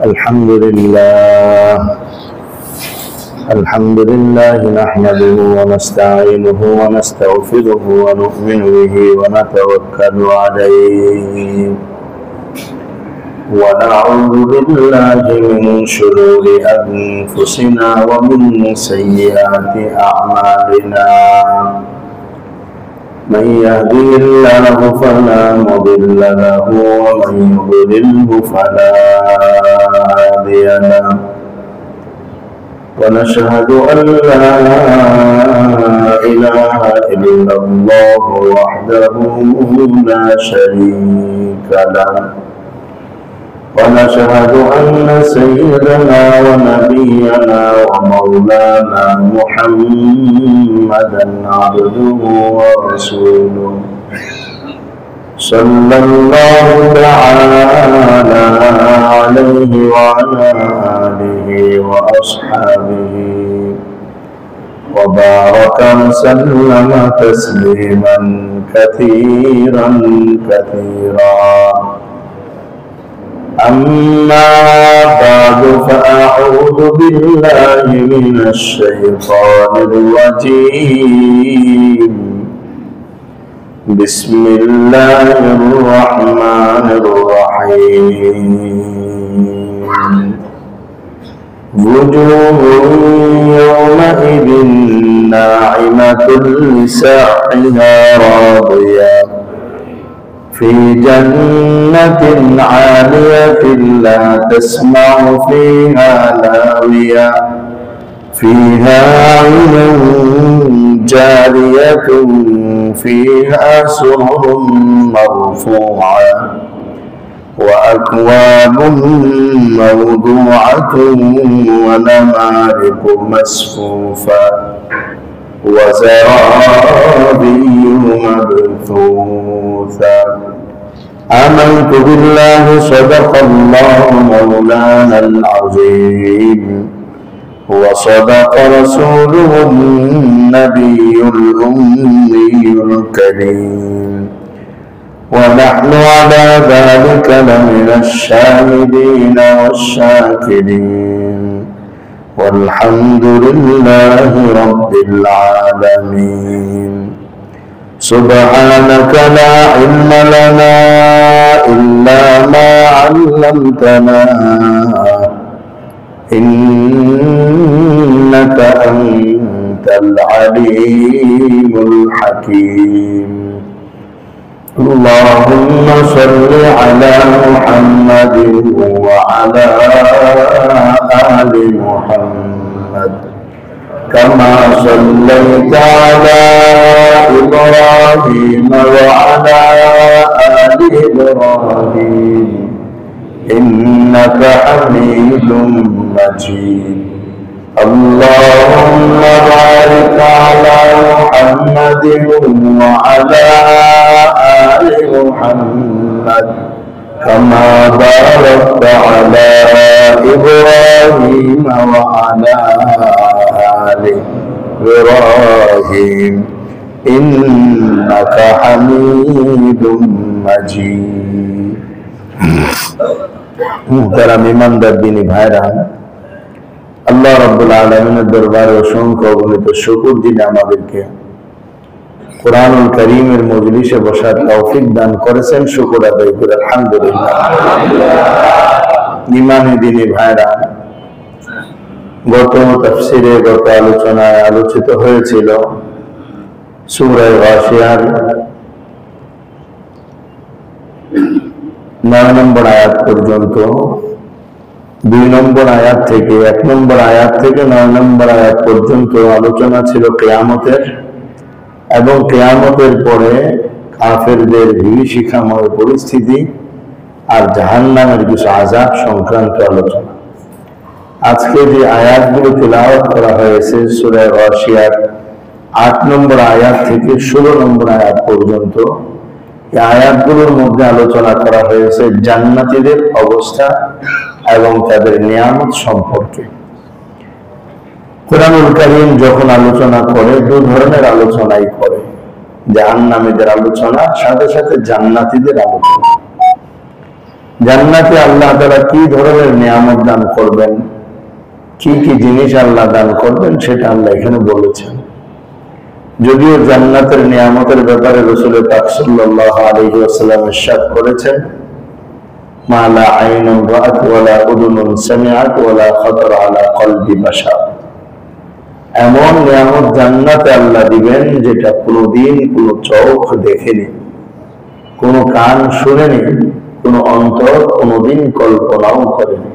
الحمد لله نحمده ونستعينه ونستغفره ونؤمن به ونتوكل عليه ونعوذ بالله من شرور أنفسنا ومن سيئات أعمالنا من يهده الله فلا مضل له ومن يضلله فلا هادي له ونشهد أن لا إله إلا الله وحده لا شريك له ونشهد أن سيدنا ونبينا ومولانا محمدا عبده ورسوله صلى الله تعالى عليه وعلى آله وأصحابه وبارك وسلم تسليما كثيرا أما بعد فأعوذ بالله من الشيطان الرجيم بسم الله الرحمن الرحيم وجوه يومئذ ناعمة لسعيها راضية في جنة عالية لا تسمع فيها لاغية فيها عين جارية فيها سرر مرفوعة وأكواب موضوعة ونمارق مصفوفة وزرابي مبثوثة آمنت بالله صدق الله مولانا العظيم وصدق رسوله النبي الأمي الكريم ونحن على ذلك لمن الشاهدين والشاكرين والحمد لله رب العالمين سبحانك لا علم لنا إلا ما علمتنا إنك أنت العليم الحكيم اللهم صل على محمد وعلى آل محمد كما صليت على إبراهيم وعلى آل إبراهيم إنك حميد مجيد اللهم بارك على محمد وعلى آل محمد كما باركت على إبراهيم وعلى آل إبراهيم إنك حميد مجيد محترم ইমানদার দিনী ভাইরা, আল্লাহ রাব্বুল আলামিনের দরবারে অসংখ্য অগণিত শুকর যিনি আমাদেরকে কুরআনুল কারীমের মজলিসে বসার তৌফিক দান করেছেন। শুকর আদায় করে আলহামদুলিল্লাহ। ইমানি দিনী ভাইরা, গত তাফসিরে গত আলোচনায় আলোচিত হয়েছিল সূরা গাশিয়ার 9 নম্বর আয়াত পর্যন্ত। 2 নম্বর আয়াত থেকে 1 নম্বর আয়াত থেকে 9 নম্বর আয়াত পর্যন্ত আলোচনা ছিল কিয়ামতের এবং কিয়ামতের পরে কাফেরদের বিভীষিকাময় পরিস্থিতি আর জাহান্নামের কিছু আযাব সংক্রান্ত আলোচনা। আজকে যে আয়াতগুলো তিলাওয়াত করা হয়েছে সূরা গাশিয়ার 8 নম্বর আয়াত থেকে 16 নম্বর আয়াত পর্যন্ত, এই আয়াতগুলোর মধ্যে আলোচনা করা হয়েছে জান্নাতীদের অবস্থা এবং তাদের নিয়ামত সম্পর্কে। কুরআনুল কারীম যখন আলোচনা করে 2 ধরনের আলোচনাই করে, জাহান্নামীদের আলোচনা সাথে সাথে জান্নাতীদের আলোচনা। জান্নাতে আল্লাহ তাআলা কি ধরনের নিয়ামত দান করবেন, কি কি জিনিস আল্লাহ দান করবেন সেটা আল্লাহ এখানে বলেছেন। যদিও জান্নাতের নিয়ামতের ব্যাপারে রাসূল পাক সাল্লাল্লাহু আলাইহি ওয়াসাল্লাম ইরশাদ করেছেন, মা লা আইনুন রাআত ওয়ালা উযুনুন সামিআত ওয়ালা খাতারা আলা কলবি বাশার। এমন নিয়ামত জান্নাতে আল্লাহ দিবেন যেটা কোনোদিন কোনো চোখ দেখেনি, কোনো কান শুনেনি, কোনো অন্তর কোনোদিন কল্পনাও করেনি।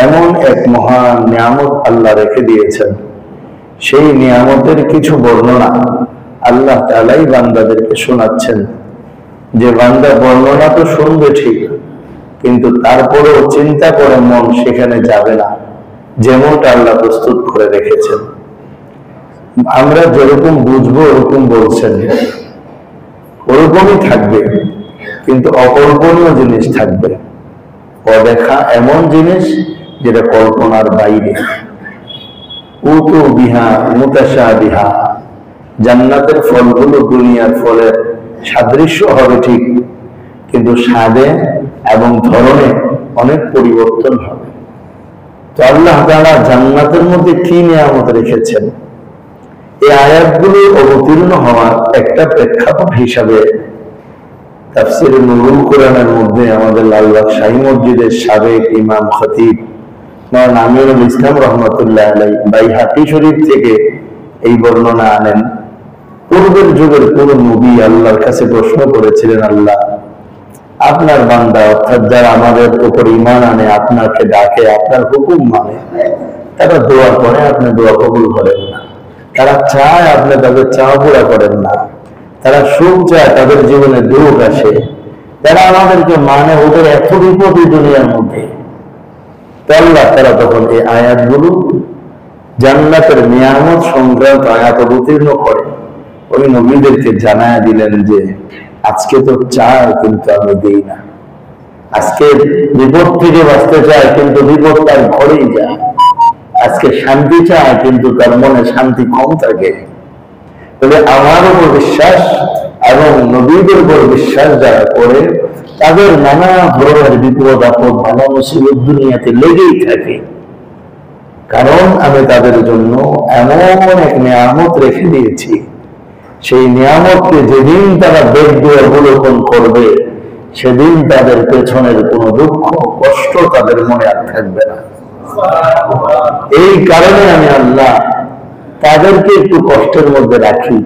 এমন এক মহান নিয়ামত আল্লাহ রেখে দিয়েছেন। সেই নিয়ামতের কিছু বর্ণনা আল্লাহ তাআলাই বান্দাদেরকে শোনাচ্ছেন, যে বান্দা বর্ণনা তো শুনবে ঠিক, কিন্তু তারপরেও চিন্তা করে মন সেখানে যাবে না, যেমনটা আল্লাহ প্রস্তুত করে রেখেছেন। আমরা যেরকম বুঝবো ওরকম বলছেন, ওরকমই থাকবে, কিন্তু অকল্পনীয় জিনিস থাকবে, অদেখা এমন জিনিস যেটা কল্পনার বাইরে। উতু বিহা মুতাশাবিহা, জান্নাতের ফলগুলো দুনিয়ার ফলের সাদৃশ্য হবে ঠিক, কিন্তু স্বাদে এবং ধরনে অনেক পরিবর্তন হবে। তো আল্লাহ তাআলা জান্নাতের মধ্যে কি নিয়ামত রেখেছেন, এই আয়াতগুলো অবতীর্ণ হওয়ার একটা প্রেক্ষাপট হিসাবে তাফসীরে নুরুল কোরআনের মধ্যে আমাদের লালবাগ শাহী মসজিদের সাবেক ইমাম খতিব মাওলানা আমিনুল ইসলাম রাহমাতুল্লাহ আলাইহি বাইহাকি শরীফ থেকে এই বর্ণনা আনেন। পূর্বের যুগের কোন নবী আল্লাহর কাছে প্রশ্ন করেছিলেন, আল্লাহ আপনার বান্দা অর্থাৎ যারা আমাদের উপর ঈমান আনে, আপনাকে ডাকে, আপনার হুকুম মানে, তারা দোয়া করে, আপনি দোয়া কবুল করেন না। তারা চায়, আপনি তাদের চাওয়া পুরা করেন না। তারা সুখ চায়, তাদের জীবনে দুঃখ আসে। তারা আমাদেরকে মানে, ওদের এত বিপদী দুনিয়ার মধ্যে। আল্লাহ তারা তখন এই আয়াতগুলো জান্নাতের নিয়ামত সংক্রান্ত আয়াত অবতীর্ণ করে ওই নবীদেরকে জানায়া দিলেন যে আজকে তো চায় কিন্তু আমি দেই না, আজকে বিপদ থেকে বাঁচতে চায় কিন্তু বিপদ তার ঘরেই যায়, আজকে শান্তি চায় কিন্তু তার মনে শান্তি কম থাকে। তবে আমার উপর বিশ্বাস এবং নবীদের উপর বিশ্বাস যারা করে, তাদের নানা ধরনের বিপদ আপদ নানা মুসিবত দুনিয়াতে লেগেই থাকে, কারণ আমি তাদের জন্য এমন এক নিয়ামত রেখে দিয়েছি। সেই নিয়ামতকে যেদিন তারা দেখবে, অবলোকন করবে, সেদিন তাদের পেছনের কোনো দুঃখ কষ্ট তাদের মনে আর থাকবে না। এই কারণে আমি আল্লাহ তাদেরকে একটু কষ্টের মধ্যে রাখি,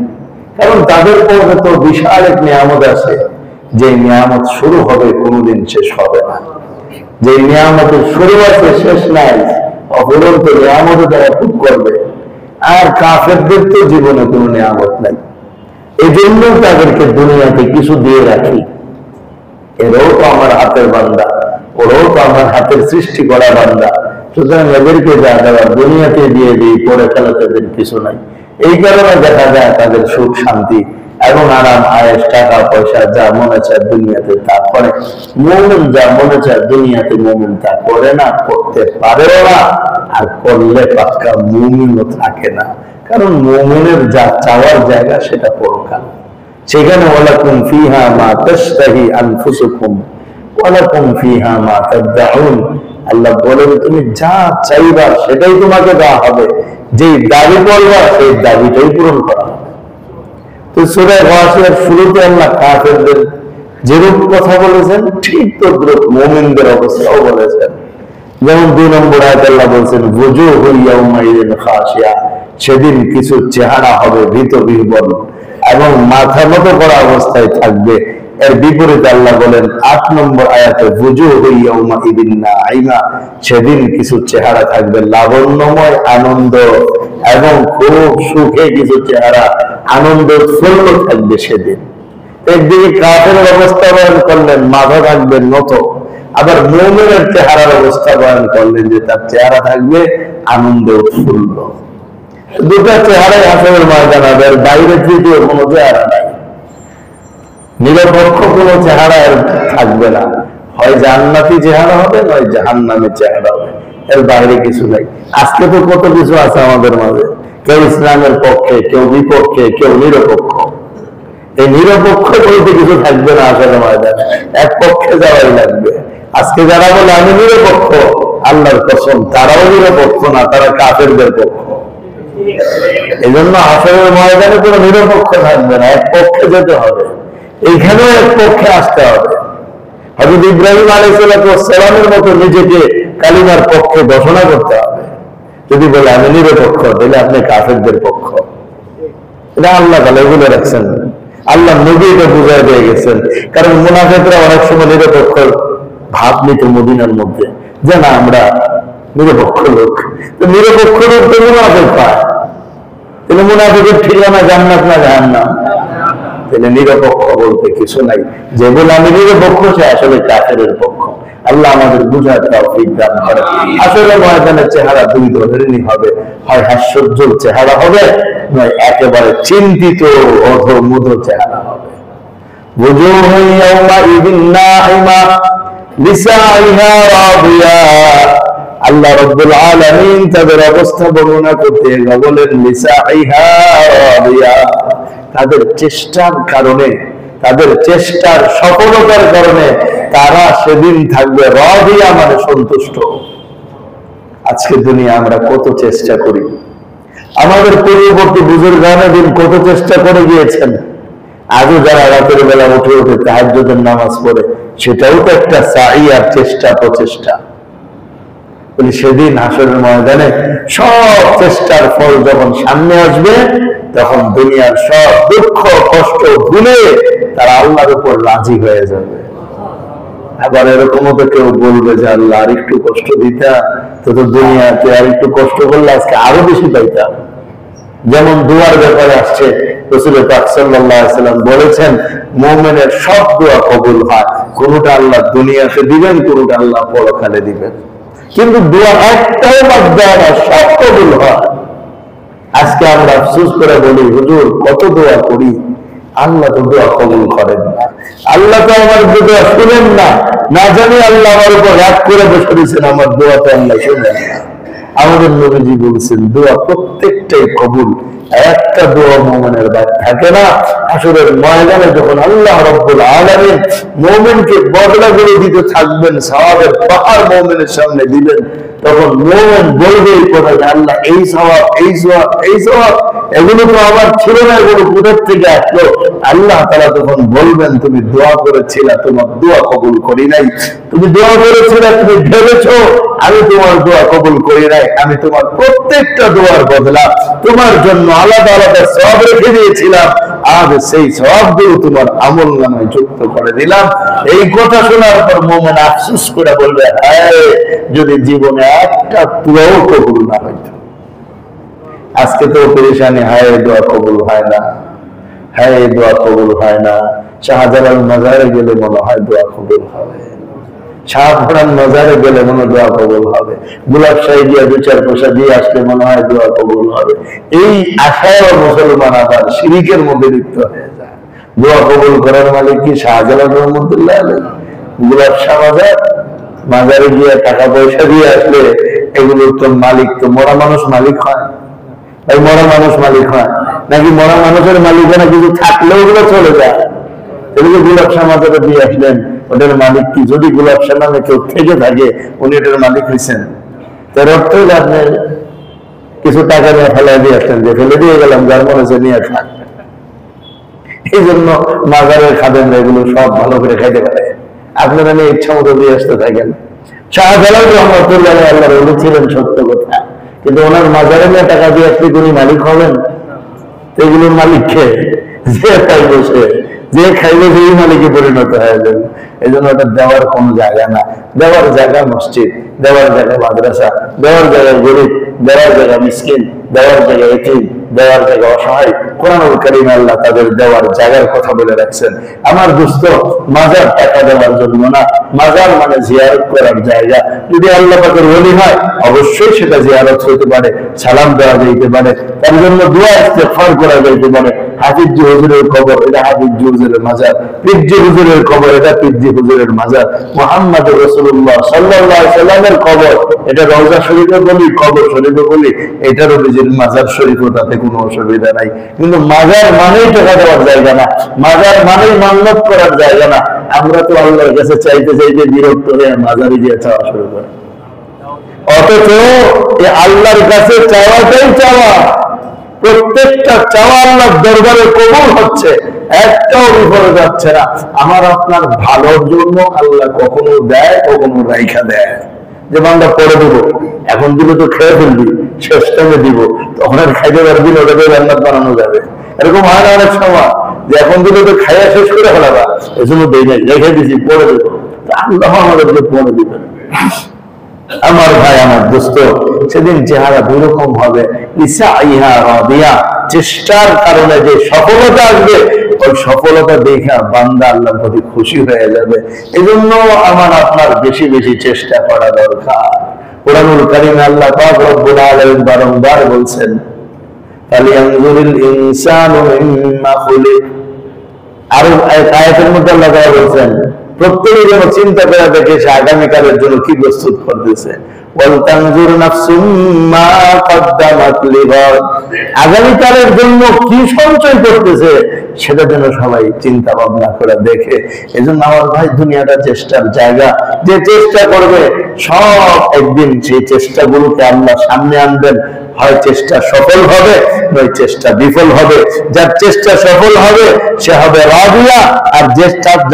কারণ তাদের পরে তো বিশাল এক নিয়ামত আছে, যে নিয়ামত শুরু হবে কোনোদিন শেষ হবে না, যে নিয়ামতের শুরু আছে শেষ নাই, অপরন্ত নিয়ামতে তারা খুব করবে। আর কাফেরদের তো জীবনে কোনো নিয়ামত নাই, এই জন্য তাদেরকে দুনিয়াতে কিছু দিয়ে রাখি। এরাও তো আমার হাতের বান্দা, ওরাও তো আমার হাতের সৃষ্টি করা বান্দা, সুতরাং এদেরকে যা দেওয়ার দুনিয়াতে দিয়ে দিই, পরে ফেলে তাদের কিছু নাই। এই কারণে দেখা যায় তাদের সুখ শান্তি এবং আরাম আয়েশ টাকা পয়সা যা মনে চায় দুনিয়াতে তা করে। মুমিন যা মনে চায় দুনিয়াতে মুমিন তা করে না, করতে পারেও না, আর করলে পাক্কা মুমিনও থাকে না। কারণ মুমিনের যা চাওয়ার জায়গা সেটা পরকাল, সেখানে ওয়ালাকুম ফিহা মা তাশতাহি আনফুসুকুম ওয়ালাকুম ফিহা মা তাদউন। আল্লাহ বলেন তুমি যা চাইবা সেটাই তোমাকে দেওয়া হবে, যেই দাবি করবা সেই দাবিটাই পূরণ করা হবে। তো সূরা গাশিয়ার শুরুতে আল্লাহ কাফেরদের যেরূপ কথা বলেছেন, ঠিক তদ্রূপ মুমিনদের অবস্থাও বলেছেন। যেমন 2 নম্বর আয়াতে আল্লাহ বলছেন ওয়াজুহু ইয়াউমাইযিন খাশিয়া, সেদিন কিছু চেহারা হবে ভীত বিহ্বল এবং মাথা নত করা অবস্থায় থাকবে। এর বিপরীতে আল্লাহ বলেন 8 নম্বর আয়াতে ওয়াজুহু ইয়াউমাইযিন নাঈমা, সেদিন কিছু চেহারা থাকবে লাবণ্যময় আনন্দ এবং খুব সুখে কিছু চেহারা আনন্দ উৎফুল্ল থাকবে সেদিন। একদিকে কাফেরের অবস্থা বয়ান করলেন, মাথা থাকবে নত, আবার মুমিনের চেহারার অবস্থা বয়ান করলেন যে তার চেহারা থাকবে আনন্দ উৎফুল্ল। দুটা চেহারাই হাসরের ময়দানে, এর বাইরে তৃতীয় কোনো চেহারা নাই, নিরপেক্ষ কোনো চেহারা এর থাকবে না, হয় জান্নাতি চেহারা হবে নয় জাহান্নামী চেহারা হবে, এর বাইরে কিছু নাই। আজকে তো কত কিছু আছে আমাদের মাঝে, কেউ ইসলামের পক্ষে, কেউ বিপক্ষে, কেউ নিরপেক্ষ। এই নিরপেক্ষ বলতে কিছু থাকবে না আসলে ময়দানে, এক পক্ষে যাওয়াই লাগবে। আজকে যারা বলে আমি নিরপেক্ষ, আল্লাহর কসম তারাও নিরপেক্ষ না, তারা কাফেরদের পক্ষ। এই জন্য হাসরের ময়দানে কোনো নিরপেক্ষ থাকবে না, এক পক্ষে যেতে হবে, এইখানেও এক পক্ষে আসতে হবে। হযরত ইব্রাহিম আলাইহিস সালামের মতো নিজেকে কালিমার পক্ষে ঘোষণা করতে হবে। যদি বলে আমি নিরপেক্ষ, তাহলে আপনি কাফেরদের পক্ষ। এটা আল্লাহ তাআলা এগুলো রাখছেন, আল্লাহ নবী এটা বুঝাই দিয়ে গেছেন। কারণ মুনাফিকরা অনেক সময় নিরপেক্ষ ভাব নিত মদিনার মধ্যে, যে না আমরা নিরপেক্ষ লোক। নিরপেক্ষ লোক তো মুনাফিক পায়, তাহলে মুনাফিকের ঠিকানা জান্নাত না জাহান্নাম? তাহলে নিরপেক্ষ বলতে কিছু নাই। যে বলে আমি নিরপেক্ষ, সে আসলে কাফেরের পক্ষ। আল্লাহ আমাদের বুঝার তৌফিক দান করেন। আসলে ময়দানের চেহারা দুই ধরনেরই হবে, হয় হাস্যোজ্জ্বল চেহারা হবে, নয় একেবারে চিন্তিত অধমুধ চেহারা হবে। বুজুহু ইয়াওমাইযিন নাঈমা লিসাইহা রাদিয়া। আল্লাহ রাব্বুল আলামিন তাদের অবস্থা বর্ণনা করতে বলেন লিসাইহা রাদিয়া, তাদের চেষ্টার কারণে, তাদের চেষ্টার সফলতার কারণে তারা সেদিন থাকবে রাদিয়া, মানে সন্তুষ্ট। আজকে দুনিয়া আমরা কত চেষ্টা করি, আমাদের পূর্ববর্তী বুজুর্গানে দিন কত চেষ্টা করে গিয়েছেন। আজও যারা রাতের বেলা উঠে উঠে তাহাজ্জুদের নামাজ পড়ে, সেটাও তো একটা সাই আর চেষ্টা, প্রচেষ্টা। সেদিন হাসরের ময়দানে সব চেষ্টার ফল যখন সামনে আসবে, তখন দুনিয়ার সব দুঃখ কষ্ট ভুলে তারা আল্লাহর উপর রাজি হয়ে যাবে। আবার এরকমও তো কেউ বলবে যে আল্লাহ আর একটু কষ্ট দিতা, তো দুনিয়াতে আর একটু কষ্ট করলে আজকে আরো বেশি পাইতাম। যেমন দুয়ার ব্যাপারে আসছে, রাসূল পাক সাল্লাল্লাহু আলাইহি ওয়াসাল্লাম বলেছেন মুমিনের সব দোয়া কবুল হয়, কোনটা আল্লাহ দুনিয়াতে দিবেন, কোনটা আল্লাহ পরকালে দিবেন। কিন্তু দোয়া একটাও বাদ দেয় না, সব কবুল হয়। আজকে আমরা আফসোস করে বলি হুজুর কত দোয়া করি, আল্লাহ তো দোয়া কবুল করেন না, আল্লাহ তো আমার দোয়া শুনেন না, না জানি আল্লাহ আমার উপর রাগ করে বসে দিয়েছেন, আমার দোয়া তো আল্লাহ শুনেন না। আমাদের নবীজি বলছেন দোয়া প্রত্যেকটাই কবুল, একটা দোয়া মুমিনের বাদ থাকে না। হাসরের ময়দানে যখন আল্লাহ রাব্বুল আলামিন মুমিনকে বদলাগুলো দিতে থাকবেন, সওয়াবের পাহাড় মুমিনের সামনে দিবেন, তখন মুমিন বলবে এই কথা যে আল্লাহ এই সওয়াব, এই সওয়াব, এই সওয়াব, এগুলো তো আমার ছিল না, এগুলো কোথার থেকে আসলো? আল্লাহ তাআলা তখন বলবেন তুমি দোয়া করেছিলে, তোমার দোয়া কবুল করি নাই। তুমি দোয়া করেছিলে, তুমি ভেবেছো আমি তোমার দোয়া কবুল করি নাই, আমি তোমার প্রত্যেকটা দোয়ার বদলা তোমার জন্য আলাদা আলাদা সওয়াব রেখে দিয়েছিলাম, আজ সেই সওয়াবগুলো তোমার আমল নামায় যুক্ত করে দিলাম। এই কথা শোনার পর মুমিন আফসোস করে বলবে হায় যদি জীবনে একটা দোয়াও কবুল না হইতো। আজকে তো পেরেশানি, হায় দোয়া কবুল হয় না, হায় দোয়া কবুল হয় না। শাহজালাল মাজারে গেলে মনে হয় দোয়া কবুল হবে, শাহপুরান মাজারে গেলে মনে দোয়া কবুল হবে, গোলাপ শাহী দিয়ে দু চার পয়সা দিয়ে আসলে মনে হয় দোয়া কবুল হবে। এই আশায় মুসলমান আবার শিরিকের মধ্যে লিপ্ত হয়ে যায়। দোয়া কবুল করার মালিক কি শাহজালাল রহমতুল্লাহ আলাইহি? গোলাপ শাহ মাজারে গিয়ে টাকা পয়সা দিয়ে আসলে এগুলোর তো মালিক তো মরা মানুষ মালিক হয়? এই মরা মানুষ মালিক হয় নাকি? মরা মানুষের মালিকানা কিছু থাকলেও ওগুলো চলে যায়। এগুলো গোলাপ শাহ মাজারে দিয়ে আসলেন, ওটার মালিক কি? যদি গোলাপ শাহ নামে কেউ থেকে থাকে, উনি এটার মালিক হয়েছেন, তার অর্থ হইলে আপনি কিছু টাকা নিয়ে ফেলাই দিয়ে আসলেন, যে ফেলে দিয়ে গেলাম, যার মনে হচ্ছে নিয়ে খান। এই জন্য মাজারের খাদেমরা এগুলো সব ভালো করে খাইতে পারে, আপনারা নিয়ে ইচ্ছা মতো দিয়ে আসতে থাকেন। শাহজালাল রহমতুল্লাহ আল্লাহ বলেছিলেন সত্য কথা, কিন্তু ওনার মাজারে নিয়ে টাকা দিয়ে আসলে উনি মালিক হবেন? এগুলোর মালিককে যে খাইবে, যে খাইবে সেই মালিকে পরিণত হয়ে যাবে। এই জন্য ওটা দেওয়ার কোনো জায়গা না। দেওয়ার জায়গা মসজিদ, দেওয়ার জায়গা মাদ্রাসা, দেওয়ার জায়গা গরিব, দেওয়ার জায়গা মিসকিন, দেওয়ার জায়গা এতিম, দেওয়ার জায়গা অসহায়। কোরআনুল কারীমে আল্লাহ তাদের দেওয়ার জায়গার কথা বলে রাখছেন। আমার দোস্ত, মাজার টাকা দেওয়ার জন্য না, মাজার মানে জিয়ারত করার জায়গা। যদি আল্লাহ পাকের ওলি হয় অবশ্যই সেটা জিয়ারত হইতে পারে, সালাম দেওয়া যাইতে পারে, তার জন্য দোয়া ইস্তেগফার করা যাইতে পারে। হাফিজ হুজুরের কবর, এটা হাফিজ হুজুরের মাজার। পীরজি হুজুরের কবর, এটা পীরজি হুজুরের মাজার। মুহাম্মদ রাসূলুল্লাহ সাল্লাল্লাহু আলাইহি সাল্লামের কবর, এটা রওজা শরীফে বলি, কবর শরীফে বলি, এটারও নিজের মাজার শরীফ, তাতে কোনো অসুবিধা নাই। কিন্তু মাজার মানেই টাকা দেওয়ার জায়গা না, মাজার মানেই মান্যত করার জায়গা না। আমরা তো আল্লাহর কাছে চাইতে চাইতে বিরক্ত হয়ে মাজারে গিয়ে চাওয়া শুরু করি। অথচ এই আল্লাহর কাছে চাওয়াটাই চাওয়া, প্রত্যেকটা চাওয়া আল্লাহর দরবারে কবুল হচ্ছে, একটাও বিফলে যাচ্ছে না। আমার আপনার ভালোর জন্য আল্লাহ কখনো দেয়, কখনো রাইখা দেয়। যে বান্দা পরে দেবো, এখন দিলে তো খেয়ে ফেলবি, শেষ টাইমে দিব, তখন আর খাইতে পারবি না, ওটাকে রান্না বানানো যাবে। এরকম হয় না অনেক সময়, যে এখন দিলে তো খাইয়া শেষ করে ফেলাবা, এই জন্য দেই নাই, রেখে দিছি, পরে দেবো। আল্লাহ আমাদেরকে পরে দিবেন। আমার ভাই, আমার দোস্ত, সেদিন চেহারা দুই রকম হবে। চেষ্টার কারণে যে সফলতা আসবে, ওই সফলতা দেখা বান্দা আল্লাহর প্রতি খুশি হয়ে যাবে। এই জন্য আমার আপনার বেশি বেশি চেষ্টা করা দরকার। কুরআনুল কারীমে আল্লাহ পাক রব্বুল আলামিন বারংবার বলছেন, ফালিয়ানজুরিল ইনসানু মিম্মা খুলিক। আর আয়াতের মধ্যে আল্লাহ তাআলা বলছেন, প্রত্যেকে যেন চিন্তা করে দেখে সে আগামীকালের জন্য কি প্রস্তুত করতেছে। আগামীকালের জন্য কি সঞ্চয় করতেছে সেটা যেন সবাই চিন্তা ভাবনা করে দেখে। এই জন্য আমার ভাই, দুনিয়াটা চেষ্টার জায়গা। যে চেষ্টা করবে সব একদিন সেই চেষ্টাগুলোকে আল্লাহ সামনে আনবেন। হয় চেষ্টা সফল হবে, নয় চেষ্টা বিফল হবে। যার চেষ্টা সফল হবে সে হবে রাদিয়া, আর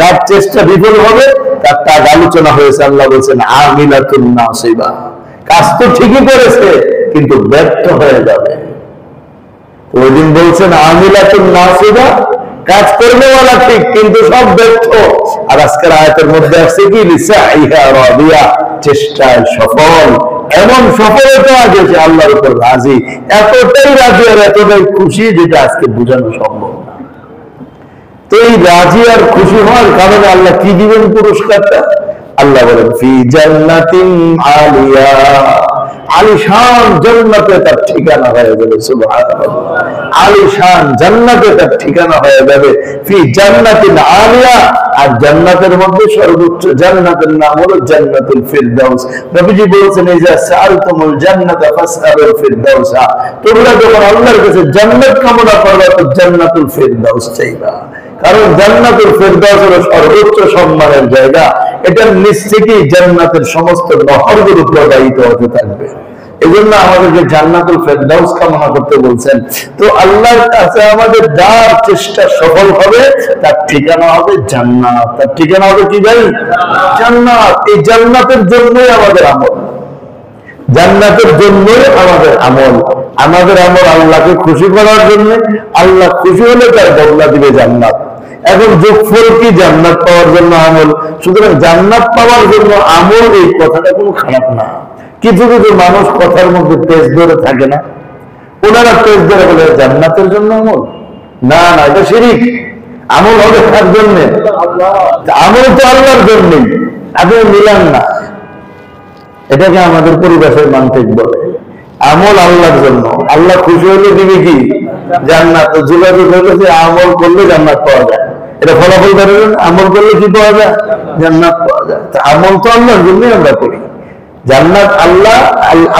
যার চেষ্টা বিফল হবে তার তার আলোচনা হয়েছে। আল্লাহ বলছেন আমিলাতুন নাসিবা, কাজ তো ঠিকই করেছে কিন্তু ব্যর্থ হয়ে যাবে। ওই দিন বলছেন আমিলাতুন নাসিবা, কাজ করবে বলা ঠিক কিন্তু সব ব্যর্থ। আর আজকের আয়াতের মধ্যে আছে কি, লিসাইহা রাদিয়া, চেষ্টায় সফল। এমন সফলতা যে সে আল্লাহর উপর রাজি, এতটাই রাজি আর এতটাই খুশি যেটা আজকে বোঝানো সম্ভব না। তো এই রাজি আর খুশি হওয়ার কারণে আল্লাহ কি দিবেন পুরস্কারটা? আল্লাহ বলেন, ফি জান্নাতিন আলিয়া, আলিশান জান্নাতে তার ঠিকানা হয়ে যাবে। সুবহানাল্লাহ, আলিশান জান্নাতে তার ঠিকানা হয়ে যাবে। ফি জান্নাতিন আলিয়া, আর জান্নাতের মধ্যে সর্বোচ্চ জান্নাতের নাম হলো জান্নাতুল ফিরদাউস। নবীজি বলেছেন, ইজা সাআলতুমুল জান্নাতা ফাসআলুল ফিরদাউসা, তোমরা যখন আল্লাহর কাছে জান্নাত কামনা করবে তো জান্নাতুল ফিরদাউস চাইবা। কারণ জান্নাতুল ফিরদাউস হলো সর্বোচ্চ সম্মানের জায়গা। এটার নিচ থেকেই জান্নাতের সমস্ত নহরগুলো প্রবাহিত হতে থাকবে। এই জন্য আমাদেরকে জান্নাতুল ফিরদাউস কামনা করতে বলছেন। তো আল্লাহর কাছে আমাদের যার চেষ্টা সফল হবে তার ঠিকানা হবে জান্নাত। তার ঠিকানা হবে কি ভাই? জান্নাত। এই জান্নাতের জন্যই আমাদের আমল, জান্নাতের জন্যই আমাদের আমল। আমাদের আমল আল্লাহকে খুশি করার জন্য, আল্লাহ খুশি হলে তার বদলা দিবে জান্নাত। এখন যোগফল কি? জান্নাত পাওয়ার জন্য আমল। সুতরাং জান্নাত পাওয়ার জন্য আমল, এই কথাটা কোনো খারাপ না। কিছু কিছু মানুষ কথার মধ্যে পেজ ধরে থাকে না, ওনারা পেজ ধরে বলে জান্নাতের জন্য আমল। না না, এটা শিরক। আমল হবে কার জন্য? আমল তো আল্লাহর জন্যই, আপনি মিলান না। এটাকে আমাদের পরিবেশের মানতিক বলে। আমল আল্লাহর জন্য, আল্লাহ খুশি হলে দিবে কি? জান্নাত। যোগাযোগ হলে যে আমল করলে জান্নাত পাওয়া যায়, এটা ফলাফল ধরেন। আমল করলে কি পাওয়া যায়? জান্নাত পাওয়া যায়। আমল তো আল্লাহর জন্যই আমরা করি। জান্নাত আল্লাহ,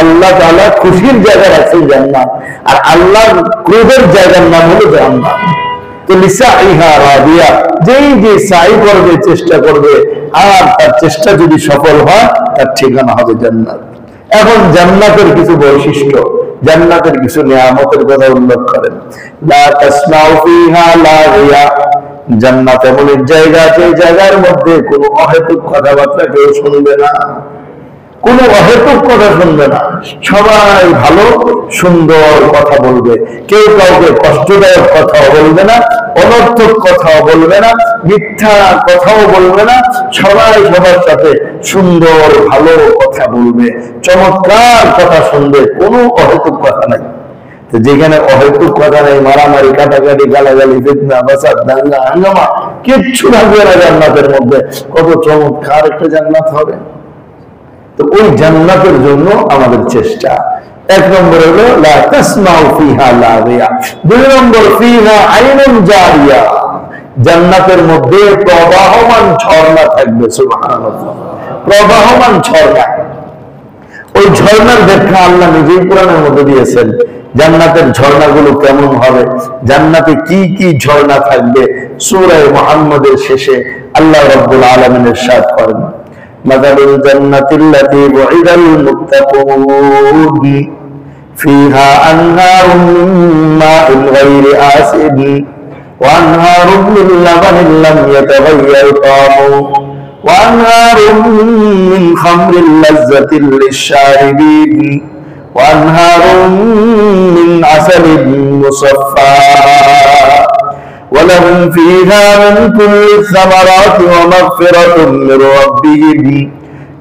আল্লাহ তাআলা খুশির জায়গা আছে জান্নাত, আর আল্লাহর ক্রোধের জায়গার নাম হলো জান্নাত। তো লিসাইহা রাদিয়া, যেই যে সাই করবে, চেষ্টা করবে, আর তার চেষ্টা যদি সফল হয় তার ঠিকানা হবে জান্নাত। এখন জান্নাতের কিছু বৈশিষ্ট্য, জান্নাতের কিছু নিয়ামতের কথা উল্লেখ করেন। লা তাসমাউ ফিহা লাগিয়া, জান্নাত এমন এক জায়গা, যে জায়গার মধ্যে কোনো অহেতুক কথাবার্তা কেউ শুনবে না, কোনো অহেতুক কথা শুনবে না। সবাই ভালো সুন্দর কথা বলবে, কেউ কাউকে কষ্টদায়ক কথাও বলবে না, অনর্থক কথাও বলবে না, মিথ্যা কথাও বলবে না। সবাই সবার সাথে সুন্দর ভালো কথা বলবে, চমৎকার কথা শুনবে, কোনো অহেতুক কথা নাই। যেখানে অহেতুক কথা নেই, মারামারি, কাটাকাটি, গালাগালি, ফিতনা, ফাসাদ, দাঙ্গা, হাঙ্গামা কিচ্ছু থাকবে না জান্নাতের মধ্যে। কত চমৎকার একটা জান্নাত হবে। তো ওই জান্নাতের জন্য আমাদের চেষ্টা। এক নম্বর হলো লা তাসমাউ ফিহা লাগিয়া, দুই নম্বর ফিহা আইনুন জারিয়া, জান্নাতের মধ্যে প্রবাহমান ঝর্ণা থাকবে। সুবহানাল্লাহ, প্রবাহমান ঝর্ণা। ওই ঝর্ণার ব্যাখ্যা আল্লাহ নিজেই কোরআনের মধ্যে দিয়েছেন। জান্নাতের ঝর্ণাগুলো কেমন হবে, জান্নাতে কি কি ঝর্ণা থাকবে, সূরা মুহাম্মাদের শেষে আল্লাহ রাব্বুল আলামিন ইরশাদ করেন, মাযালুল জান্নাতিল্লাতী বুইদাল মুত্তাকুন ফিহা আনহারুম মিন মাইন গায়রি আসিন ওয়া আনহারুম মিন লাবানিন লাম ইয়াতাগায়্যার তা'মুহু ওয়া আনহারুম মিন খামরিন লাযযাতিন লিশ-শারিবিন ওয়া আনহারুম মিন আসালিন মুসাফফা ولهم فيها من كل الثمرات ومغفرة من ربهم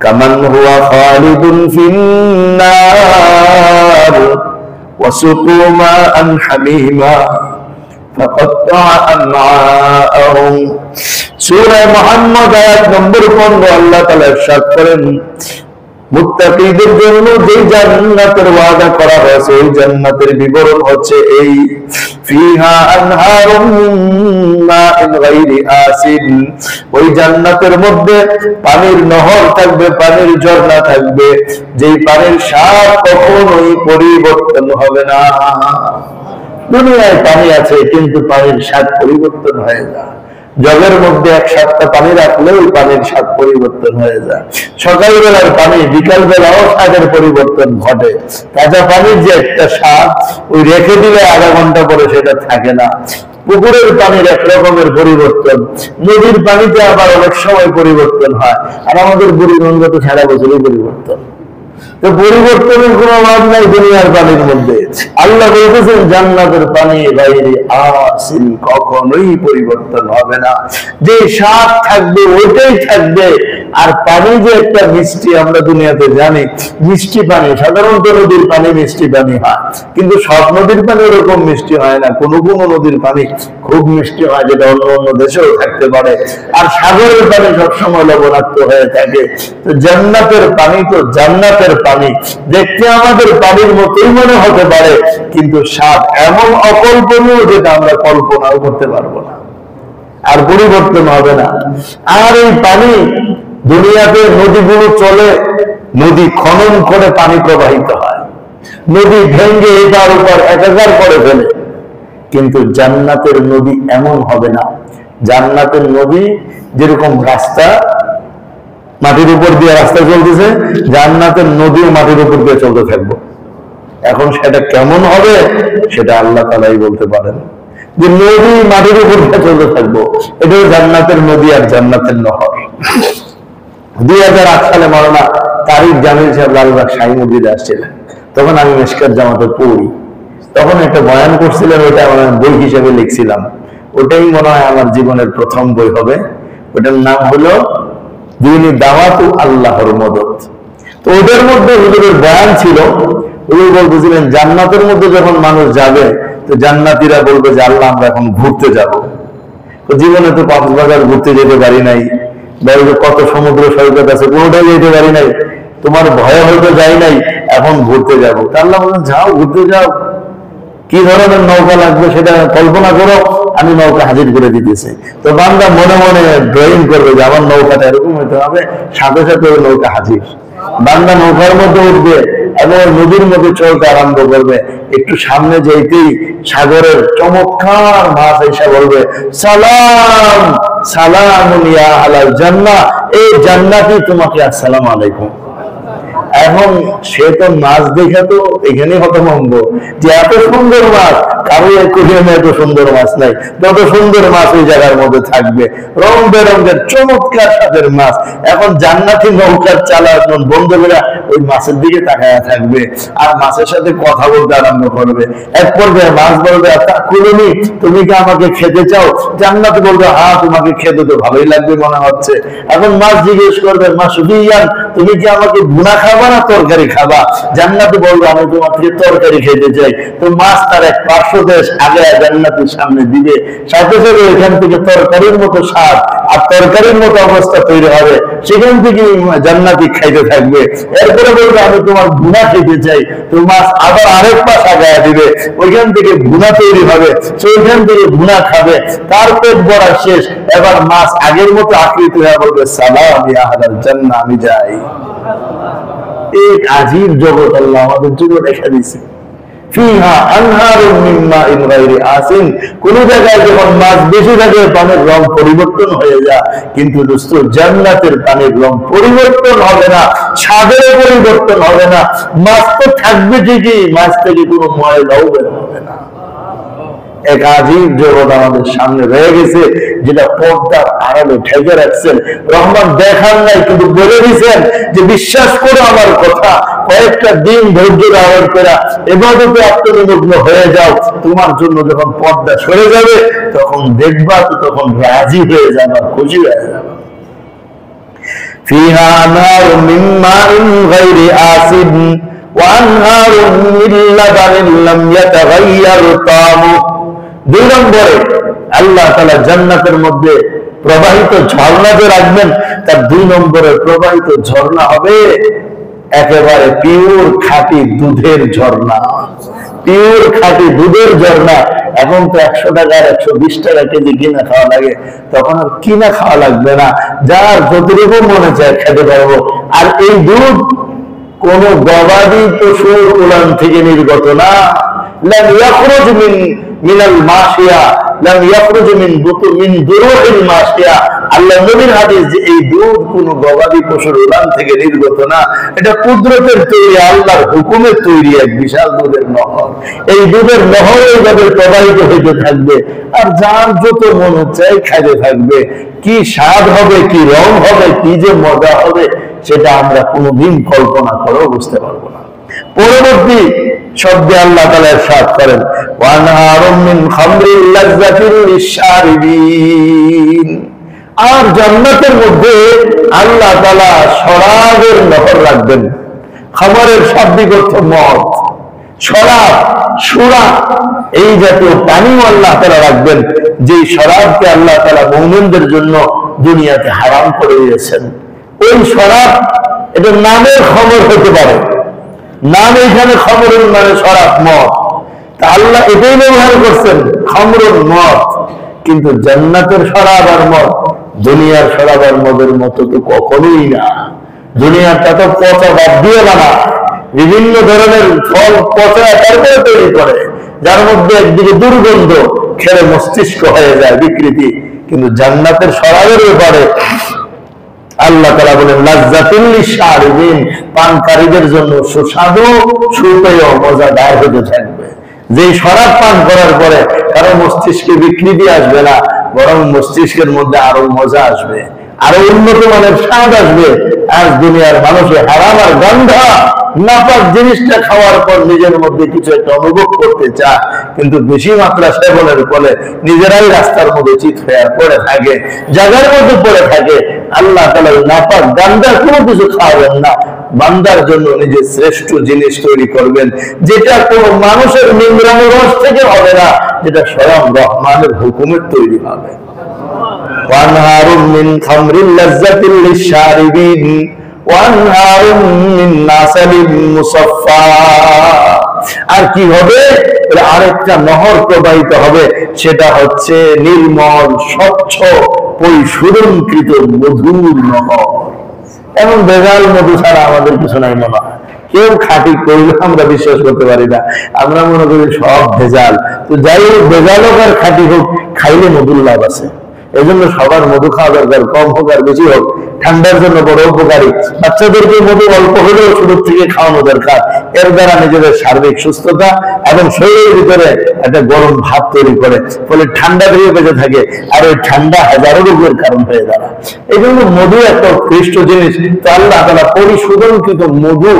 كمن هو خالد في النار وسقوا ماء حميما فقطع أمعاءهم سورة محمد آيات নম্বর 15 আল্লাহ তাআলা ইরশাদ করেন, মুত্তাকিদের জন্য যে জান্নাতের ওয়াদা করা হয়েছে ওই জান্নাতের বিবরণ হচ্ছে এই, ফিহা আনহারুম মিন মাইন গায়রি আসিন, ওই জান্নাতের মধ্যে পানির নহর থাকবে, পানির ঝর্ণা থাকবে, যেই পানির স্বাদ কখনোই পরিবর্তন হবে না। দুনিয়ায় পানি আছে কিন্তু পানির স্বাদ পরিবর্তন হয় না। জলের মধ্যে 1 সপ্তাহ পানি রাখলে ওই পানির স্বাদ পরিবর্তন হয়ে যায়। সকালবেলার পানি বিকাল বেলাও স্বাদের পরিবর্তন ঘটে। তাজা পানির যে একটা স্বাদ ওই রেখে দিলে আধা ঘন্টা পরে সেটা থাকে না। পুকুরের পানির এক রকমের পরিবর্তন, নদীর পানিতে আবার অনেক সময় পরিবর্তন হয়, আর আমাদের বুড়িগঙ্গা তো সারা বছরই পরিবর্তন। তো পরিবর্তনের কোনো অভাব নাই দুনিয়ার পানির মধ্যে। আল্লাহ বলতেছেন জান্নাতের পানি গায়রি আসিন, কখনোই পরিবর্তন হবে না, যে স্বাদ থাকবে ওইটাই থাকবে। আর পানি যে একটা মিষ্টি, আমরা দুনিয়াতে জানি মিষ্টি পানি, সাধারণত নদীর পানি মিষ্টি পানি হয়, কিন্তু সব নদীর পানি ওরকম মিষ্টি হয় না। কোনো কোনো নদীর পানি খুব মিষ্টি হয়, যেটা অন্য অন্য দেশেও থাকতে পারে, আর সাগরের পানি সবসময় লবণাক্ত হয়ে থাকে। তো জান্নাতের পানি তো জান্নাতের পানি, দেখতে আমাদের পানির মতোই মনে হতে পারে, কিন্তু স্বাদ এমন অকল্পনীয় যেটা আমরা কল্পনাও করতে পারবো না, আর পরিবর্তন হবে না। আর এই পানি দুনিয়াতে নদীগুলো চলে, নদী খনন করে পানি প্রবাহিত হয়, নদী ভেঙ্গে এটার উপর একাকার করে ফেলে, কিন্তু জান্নাতের নদী এমন হবে না। জান্নাতের নদী যেরকম রাস্তা মাটির উপর দিয়ে রাস্তা চলতেছে, জান্নাতের নদীও মাটির উপর দিয়ে চলতে থাকবো। এখন সেটা কেমন হবে সেটা আল্লাহ তাআলাই বলতে পারেন, যে নদী মাটির উপর দিয়ে চলতে থাকবো, এটাও জান্নাতের নদী আর জান্নাতের নহর। 2008 সালে মাওলানা তারিক জামিল সাহেব লালবাগ শাহী মসজিদে আসছিলেন, তখন আমি মিশকাত জামাতে পড়ি, তখন একটা বয়ান করছিলেন, ওইটা আমার বই হিসেবে লিখছিলাম, ওটাই মনে হয় আমার জীবনের প্রথম বই হবে। ওটার নাম হলো দিনী দাওয়াতু আল্লাহর মদদ। তো ওদের মধ্যে হুজুরের বয়ান ছিল, উনি বলতেছিলেন জান্নাতের মধ্যে যখন মানুষ যাবে তো জান্নাতীরা বলবে যে আল্লাহ আমরা এখন ঘুরতে যাব। তো জীবনে তো কক্সবাজার ঘুরতে যেতে পারি নাই, বাইরে কত সমুদ্র সৈকত আছে কোনোটাই যেতে পারি নাই, তোমার ভয়ে হয়তো যাই নাই, এখন ঘুরতে যাব। তা আল্লাহ বলেন যাও, ঘুরতে যাও, কি ধরনের নৌকা লাগবে সেটা কল্পনা করো, আমি নৌকা হাজির করে দিতেছি। তো বান্দা মনে মনে ড্রয়িং করবে যে আমার নৌকাটা এরকম হতে হবে, সাথে সাথে ওই নৌকা হাজির। বান্দা নৌকার মধ্যে উঠবে এবং নদীর মধ্যে চলতে আরম্ভ করবে, একটু সামনে যেতেই সাগরের চমৎকার মাছ এসে বলবে সালাম সালামুন ইয়া আলাল জান্নাহ, এই জান্নাতি তোমাকে আসসালামু আলাইকুম। এখন সে তো মাছ দেখে তো এখানে হতভম্ব যে এত সুন্দর মাছ, কারো একুরিয়ামে এত সুন্দর মাছ নাই, তত সুন্দর মাছ ওই জায়গার মধ্যে থাকবে, রং বেরঙের চমৎকার স্বাদের মাছ। এখন জান্নাতি নৌকার চালান বন্ধুরা ওই মাছের দিকে তাকায়া থাকবে আর মাছের সাথে কথা বলতে আরম্ভ করবে। এক পর্যায়ে মাছ বলবে কুলুনি, তুমি কি আমাকে খেতে চাও? জান্নাত বলবে হ্যাঁ, তোমাকে খেতে তো ভালোই লাগবে মনে হচ্ছে। এখন মাছ জিজ্ঞেস করবে মাসুদিয়ান, তুমি কি আমাকে ভুনা খাবা না তরকারি খাবা? জান্নাত বলবে আমি তোমার থেকে তরকারি খেতে চাই। তো মাছ তার এক পার্শ্ব দেশ আগে জান্নাতের সামনে দিবে, সাথে সাথে এখান থেকে তরকারির মতো স্বাদ আর তরকারির মতো অবস্থা তৈরি হবে, সেখান থেকে জান্নাতি খাইতে থাকবে। এরপরে বলবে আমি তোমার ভুনা খেতে চাই, তো মাছ আবার আরেক পাশ আগায়া দিবে, ওইখান থেকে ভুনা তৈরি হবে, সেইখান থেকে ভুনা খাবে, তার পেট ভরা শেষ। এবার মাছ আগের মতো আকৃতি হয়ে বলবে সালাম ইয়া আহলাল জান্নাহ, আমি যাই। এক আজীব জগৎ আল্লাহ আমাদের জন্য রেখে দিয়েছে। ফিহা আনহারুম মিন মাইন গায়রি আসিন। কোন জায়গায় যখন মাছ বেশি থাকে পানির রং পরিবর্তন হয়ে যায়, কিন্তু দোস্ত জান্নাতের পানির রং পরিবর্তন হবে না, স্বাদের পরিবর্তন হবে না, মাছ তো থাকবে ঠিকই, মাছ থেকে কোনো ময়লাও বের হবে না। এক আজীব জগৎ আমাদের সামনে রয়ে গেছে, যেটা পর্দার আড়ালে ঠেকে রাখছেন। রহমান দেখান নাই, কিন্তু বলে দিয়েছেন যে বিশ্বাস করো আমার কথা, কয়েকটা দিন ধৈর্য ধারণ করা ইবাদতে আত্মনিমগ্ন হয়ে যাও, তোমার জন্য যখন পর্দা সরে যাবে তখন দেখবা, তো তখন রাজি হয়ে যাবা, খুশি হয়ে যাবা। ফিহা আনহারুম মিন মাইন গায়রি আসিন ওয়া আনহারুম মিন লাবানিন লাম ইয়াতাগায়্যার তা'মুহু। 2 নম্বরে আল্লাহ তাআলা জান্নাতের মধ্যে প্রবাহিত ঝর্ণা যে রাখবেন, তার 2 নম্বরের প্রবাহিত ঝর্ণা হবে একেবারে পিওর খাঁটি দুধের ঝর্ণা। পিওর খাঁটি দুধের ঝর্ণা। এখন তো 100 টাকার 120 টাকা কেজি কিনা খাওয়া লাগে, তখন আর কিনা খাওয়া লাগবে না, যার যতটুকু মনে চায় খেতে পারবো। আর এই দুধ কোন গবাদি পশুর উলান থেকে নির্গত না। লাম ইয়াখরুজ মিনাল মাশিয়া, লাম ইয়াখরুজ মিন দুরুহিল মাশিয়া। আল্লাহ নবীর হাদিস যে এই দুধ কোন গবাদি পশুর উলান থেকে নির্গত না, এটা কুদরতের তৈরি, আল্লাহর হুকুমের তৈরি এক বিশাল দুধের নহর। এই দুধের নহর এইভাবে প্রবাহিত হইতে থাকবে, আর যার যত মনে চায় খাইতে থাকবে। কি স্বাদ হবে, কি রং হবে, কি যে মজা হবে, সেটা আমরা কোনোদিন কল্পনা করেও বুঝতে পারবো না। পরবর্তী শব্দে আল্লাহ তাআলা ইরশাদ করেন, ওয়া নাহারুম মিন খামরিল লাযযাতিল লিশশারিবিন। আর জান্নাতের মধ্যে আল্লাহ তাআলা শরাবের নহর রাখবেন। খামরের শাব্দিক অর্থ মদ, শরাব, সুরা, এই জাতীয় পানি আল্লাহ তাআলা রাখবেন, যে শরাবকে আল্লাহ তাআলা মুমিনদের জন্য দুনিয়াতে হারাম করে দিয়েছেন। ওই শরাব, এটা নামের খমর হতে পারে, নাম এখানে খমরুল মানে শরাব, মদ, তা আল্লাহ এটাই ব্যবহার করছেন, খমরুল মদ। কিন্তু জান্নাতের শরাব আর মদ দুনিয়ার শরাব আর মদের মতো তো কখনোই না। দুনিয়াটা তো পচা বাদ দিয়ে বানা, বিভিন্ন ধরনের ফল পচা তারপরে তৈরি করে, যার মধ্যে একদিকে দুর্গন্ধ, খেলে মস্তিষ্ক হয়ে যায় বিকৃতি। কিন্তু জান্নাতের শরাবের ব্যাপারে আল্লাহ তাআলা বলেন, লাযযাতুল লিশশারিবিন, পানকারীদের জন্য সুস্বাদু, সুপেয়, মজাদার হতে থাকবে। যে শরাব পান করার পরে কারো মস্তিষ্কে বিকৃতি আসবে না, বরং মস্তিষ্কের মধ্যে আরো মজা আসবে, আরো উন্নত মানের স্বাদ আসবে। আজ দুনিয়ার মানুষে হারাম আর গন্ধা নাপাক জিনিসটা খাওয়ার পর নিজের মধ্যে কিছু একটা অনুভব করতে চায়, কিন্তু বেশি মাত্রা সেবনের ফলে নিজেরাই রাস্তার মধ্যে চিত হয়ে পড়ে থাকে, জায়গার মধ্যে পড়ে থাকে। আল্লাহ তাআলা নাপাক গান্ধার কোনো কিছু খাওয়াবেন না, বান্দার জন্য নিজের শ্রেষ্ঠ জিনিস তৈরি করবেন, যেটা কোনো মানুষের নিংড়ানো রস থেকে হবে না, যেটা স্বয়ং রহমানের হুকুমের তৈরি হবে। ওয়ানহারুম মিন খামরিল লাযযাতিল লিশশারিবিন ওয়ানহারুম মিন নাসালিম মুসাফফা। আর কি হবে? আরেকটা নহর প্রবাহিত হবে, সেটা হচ্ছে নির্মল, স্বচ্ছ, পরিশোধনকৃত মধুর নহর। এমন ভেজাল মধু ছাড়া আমাদের কিছু নাই মনে হয়। কেউ খাঁটি করলে আমরা বিশ্বাস করতে পারি না, আমরা মনে করি সব ভেজাল। তো যাই হোক, ভেজাল হোক আর খাঁটি হোক, খাইলে মধুর লাভ আছে। এই জন্য সবার মধু খাওয়া দরকার, কম হোক আর বেশি হোক, ঠান্ডার জন্য বড় উপকারী। বাচ্চাদেরকে মধু অল্প হলেও শুরু থেকে খাওয়ানো দরকার। এর দ্বারা নিজেদের সার্বিক সুস্থতা এবং শরীরের ভিতরে একটা গরম ভাব তৈরি করে, ফলে ঠান্ডা থেকে বেঁচে থাকে, আর ওই ঠান্ডা হাজারো রোগের কারণ হয়ে দাঁড়ায়। এই জন্য মধু একটা উৎকৃষ্ট জিনিস। তো আল্লাহ তাআলা পরিশোধনকৃত মধু,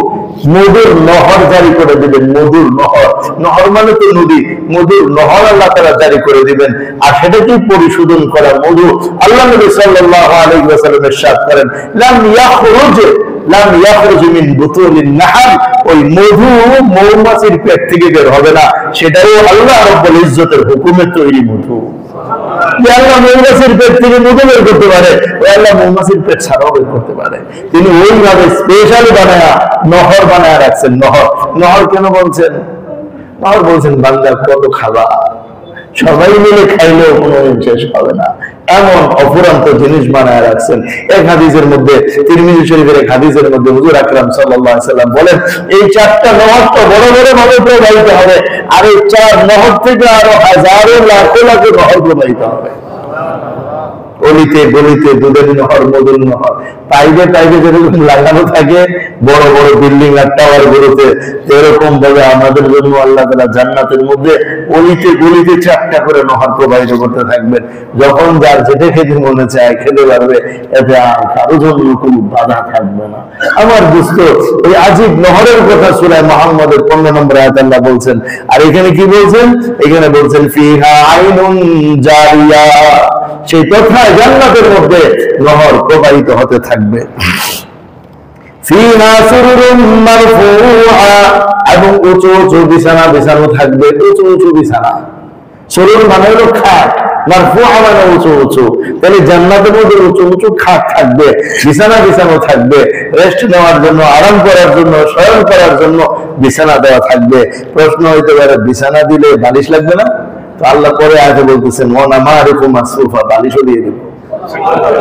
মধুর নহর জারি করে দিবেন। মধুর নহর, নহর মানে তো নদী, মধুর নহর আল্লাহ তাআলা জারি করে দিবেন। আর সেটাকেই পরিশোধন করা মধু। আল্লাহ নবী সাল্লাল্লাহু আলাইহি ওয়াসাল্লাম ইরশাদ করেন, লাম ইয়াখরুজ মিন বুতুনিন নাহল, ওই মধু মৌমাছির পেট থেকে বের হবে না, সেটাও আল্লাহ রাব্বুল ইজ্জতের হুকুমে তৈরি মধু। আল্লাহ মৌমাছির পেট থেকে মধু বের করতে পারে, আল্লাহ মৌমাছির পেট ছাড়াও বের করতে পারে। তিনি ওইভাবে স্পেশাল বানায়া নহর বানায়া রাখছেন। নহর, নহর কেন বলছেন? নহর বলছেন বান্দা কত খাবা, সবাই মিলে খাইলেও কোনো শেষ হবে না। এমন অফুরন্ত জিনিস বানায় রাখছেন। এক হাদিসের মধ্যে, তিরমিজি শরীফের এক হাদিসের মধ্যে হুজুর আকরাম সাল্লাল্লাহু আলাইহি সাল্লাম বলেন, এই চারটা নহর তো বড় বড় ভাবে প্রবাহিত হবে, আর এই চার নহর থেকে আরো হাজারো লাখো লাখো নহর প্রবাহিত হবে। অলিতে গলিতে দুধের নহর, মধুর নহর, পাইপে পাইপে যেরকম লাগানো থাকে বড় বড় বিল্ডিং আর টাওয়ার গুলোতে, এরকম ভাবে আমাদের জন্য আল্লাহ তাআলা জান্নাতের মধ্যে অলিতে গলিতে চারটা করে নহর প্রবাহিত করতে থাকবেন। যখন যার যেটা খেতে মনে চায় খেতে পারবে, এতে আর কারো জন্য কোনো বাধা থাকবে না। আমার দোস্ত, ওই আজিব নহরের কথা সূরা মুহাম্মদের 15 নম্বর আয়াত আল্লাহ বলছেন। আর এখানে কি বলছেন? এখানে বলছেন ফিহা আইনুন জারিয়া, সেই তথা জান্নাতের মধ্যে নহর প্রবাহিত হতে থাকবে। ফিহা সুরুরুম মারফুআ, এবং উঁচু উঁচু বিছানা বিছানো থাকবে, উঁচু উঁচু বিছানা। সুরুর মানে হলো খাট, মারফুআ মানে উঁচু উঁচু। তাহলে জান্নাতের মধ্যে উঁচু উঁচু খাট থাকবে, বিছানা বিছানো থাকবে, রেস্ট নেওয়ার জন্য, আরাম করার জন্য, শয়ন করার জন্য বিছানা দেওয়া থাকবে। প্রশ্ন হইতে পারে, বিছানা দিলে বালিশ লাগবে না? তো আল্লাহ পরে আগে বলতেছেন, ওয়ানামারিকু মাসফুফা, বালিশও দিয়ে দেব,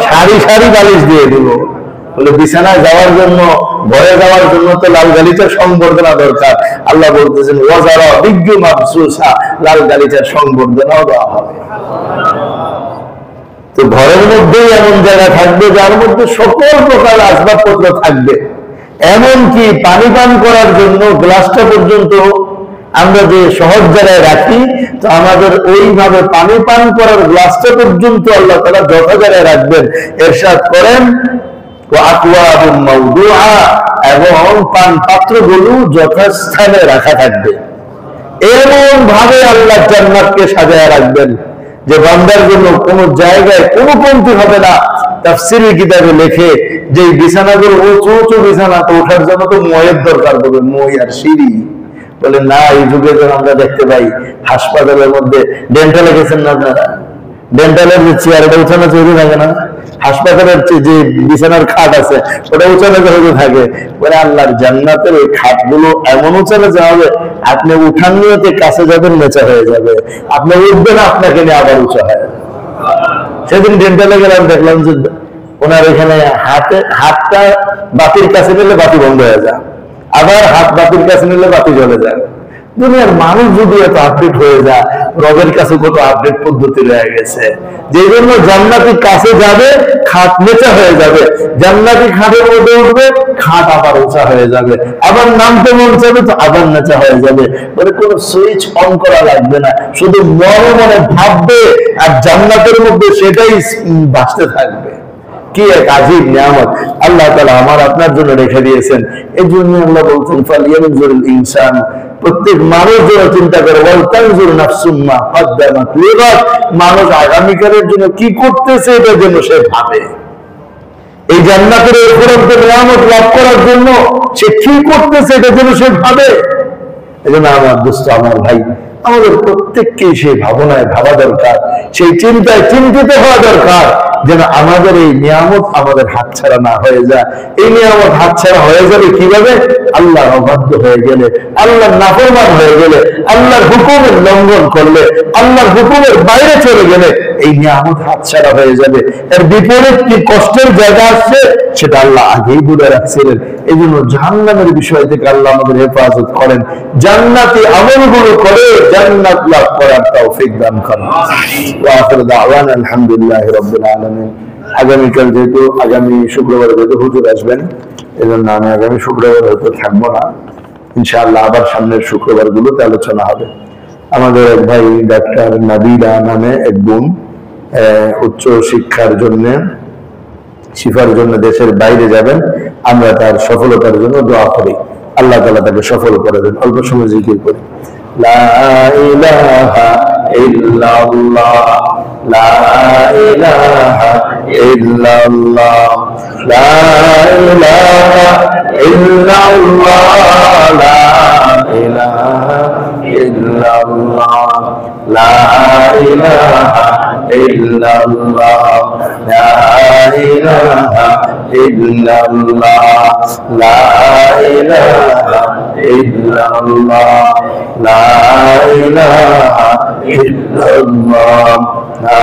সারি সারি বালিশ দিয়ে দেব। বলে বিছানায় যাওয়ার জন্য, ঘরে যাওয়ার জন্য তো লাল গালিচার সংবর্ধনা দরকার। আল্লাহ বলতেছেন ওয়াজারা বিজ্ঞ মাবসুসা, লাল গালিচার সংবর্ধনাও দেওয়া হবে। তো ঘরের মধ্যেই এমন জায়গা থাকবে যার মধ্যে সকল প্রকার আসবাবপত্র থাকবে, এমনকি পানি পান করার জন্য গ্লাসটা পর্যন্ত আমরা যে সহজ জায়গায় রাখি, তো আমাদের ওইভাবে পানি পান করার গ্লাসটা পর্যন্ত আল্লাহ তাআলা যথা জায়গায় রাখবেন। ইরশাদ করেন আকওয়াবুম মাওদুআ, এবং পান পাত্রগুলো যথাস্থানে রাখা থাকবে। এমন ভাবে আল্লাহ জান্নাতকে সাজায় রাখবেন যে বান্দার জন্য কোনো জায়গায় কোনো কমতি হবে না। তাফসীরের কিতাবে লেখে যে বিছানাগুলো উঁচু উঁচু বিছানা, তো ওঠার জন্য তো ময়ের দরকার হবে, মই আর সিঁড়ি। বলে না, এই যুগে যখন আমরা দেখতে পাই হাসপাতালের মধ্যে, ডেন্টালে গেছেন না আপনারা, ডেন্টালের যে চেয়ারটা উঠানো তৈরি থাকে না, হাসপাতালের যে বিছানার খাট আছে ওটা উঁচানো হতে থাকে। বলে আল্লাহর জান্নাতের ওই খাটগুলো এমন উঁচানো হবে, আপনি উঠান নিয়ে কাছে যাবেন, নেচা হয়ে যাবে, আপনি উঠবেন, আপনাকে নিয়ে আবার উঁচা হয়। সেদিন ডেন্টালে গেলাম, দেখলাম যে ওনার এখানে হাতটা বাতির কাছে নিলে বাতি বন্ধ হয়ে যায়, আবার হাত বাতির কাছে নিলে বাতি জ্বলে যায়। দুনিয়ার মানুষ যদি এত আপডেট হয়ে যায়, রবের কাছে কত আপডেট পদ্ধতি রয়ে গেছে। যে জন্য জান্নাতি কাছে যাবে, খাট নেচা হয়ে যাবে, জান্নাতি খাটের মধ্যে উঠবে, খাট আবার উঁচা হয়ে যাবে, আবার নামতে মন চাবে তো আবার নেচা হয়ে যাবে। মানে কোনো সুইচ অন করা লাগবে না, শুধু মনে মনে ভাববে আর জান্নাতের মধ্যে সেটাই ভাসতে থাকবে। কি এক আজীব নিয়ামত আল্লাহ তাআলা আমার আপনার জন্য রেখে দিয়েছেন। এই জন্য আল্লাহ বলছেন ফালিয়ানজুরুল ইনসান, প্রত্যেক মানুষ যেন চিন্তা করে, ওয়াল তানজুর নাফসুম মা কদ্দামাত লিগাদ, মানুষ আগামীকালের জন্য কি করতেছে এটা যেন সে ভাবে। এই জান্নাতের উপরন্ত নিয়ামত লাভ করার জন্য সে কি করতেছে এটা যেন সে ভাবে। এই জন্য আমার দোস্ত, আমার ভাই, আমাদের প্রত্যেককেই সেই ভাবনায় ভাবা দরকার, সেই চিন্তায় চিন্তিত হওয়া দরকার, যেন আমাদের এই নিয়ামত আমাদের হাতছাড়া না হয়ে যায়। এই নিয়ামত হাতছাড়া হয়ে যাবে কিভাবে? আল্লাহর অবাধ্য হয়ে গেলে, আল্লাহর নাফরমান হয়ে গেলে, আল্লাহর হুকুমের লঙ্ঘন করলে, আল্লাহর হুকুমের বাইরে চলে গেলে এই নিয়ামত হাতছাড়া হয়ে যাবে। এর বিপরীত কি কষ্টের জায়গা আসছে সেটা আল্লাহ আগেই বলে রাখছিলেন। এই জন্য জাহান্নামের বিষয় থেকে আল্লাহ আমাদের হেফাজত করেন, জান্নাতি আমলগুলো করে জান্নাত লাভ করার তৌফিক দান করেন। ওয়া আখিরু দাওয়ানা আলহামদুলিল্লাহি রাব্বিল আলামিন। আগামীকাল যেহেতু আগামী শুক্রবার যেহেতু হুজুর আসবেন, এই জন্য আমি আগামী শুক্রবার হয়তো থাকবো না, ইনশাআল্লাহ আবার সামনের শুক্রবার গুলোতে আলোচনা হবে। আমাদের এক ভাই ডাক্তার নাবিলা নামে এক বোন উচ্চ শিক্ষার জন্য, শিফার জন্য দেশের বাইরে যাবেন, আমরা তার সফলতার জন্য দোয়া করি, আল্লাহ তাআলা তাকে সফল করে দেন। অল্প সময় জিকির করি, লা ইলাহা ইল্লাল্লাহ, লা ইলাহা ইল্লাল্লাহ, লা ইলাহা ইল্লাল্লাহ, লা ইলাহা ইল্লাল্লাহ, লা ইলাহা ইল্লাল্লাহ, লা ইলাহা ইল্লাল্লাহ, লা ইলাহা ইল্লাল্লাহ, লা ইলাহা ইল্লাল্লাহ, লা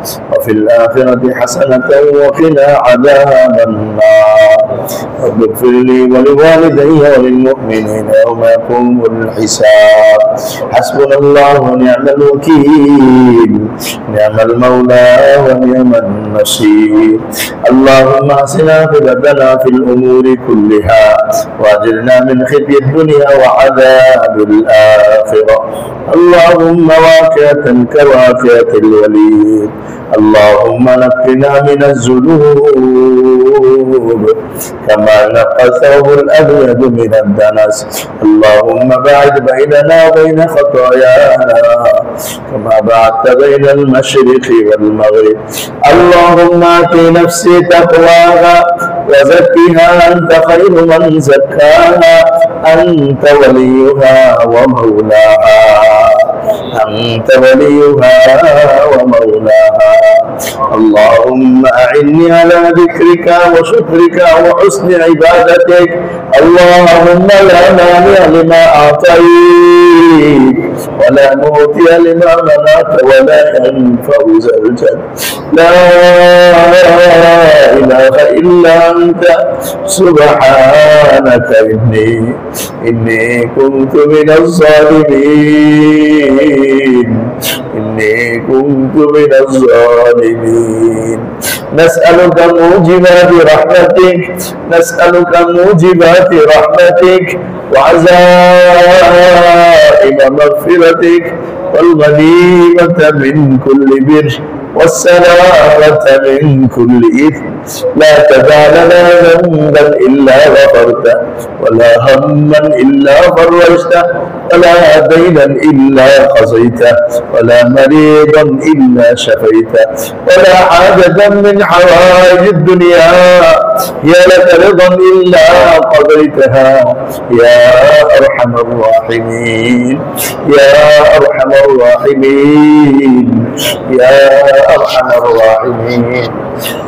وفي الآخرة حسنة وقنا عذاب النار رب اغفر لي ولوالدي وللمؤمنين يوم يقوم الحساب حسبنا الله ونعم الوكيل نعم المولى ونعم النصير اللهم احسن عاقبتنا في الأمور كلها واجرنا من خزي الدنيا وعذاب الآخرة اللهم واقعة كواقعة الوليد اللهم نقنا من الذنوب كما نقى الثوب الأبيض من الدنس اللهم باعد بيننا وبين خطايانا كما بعدت بين المشرق والمغرب اللهم آت نفسي تقواها وزكها أنت خير من زكاها أنت وليها ومولاها أنت وليها ومولاها اللهم أعني على ذكرك وشكرك وحسن عبادتك اللهم لا مانع لما أعطيت ولا معطي لما منعت ولا ينفع ذا الجد لا إله إلا أنت سبحانك إني كنت من الظالمين إني كنت من الظالمين نسألك موجبات رحمتك نسألك موجبات رحمتك وعزائم مغفرتك والغنيمة من كل بر والسلامة من كل إثم لا تدع لنا ذنبا إلا غفرته ولا هما إلا فرجته ولا دينا إلا قضيته ولا مريضا إلا شفيته ولا حاجة من حوائج الدنيا هي لك رضا إلا قضيتها يا أرحم الراحمين يا أرحم الراحمين يا أرحم الراحمين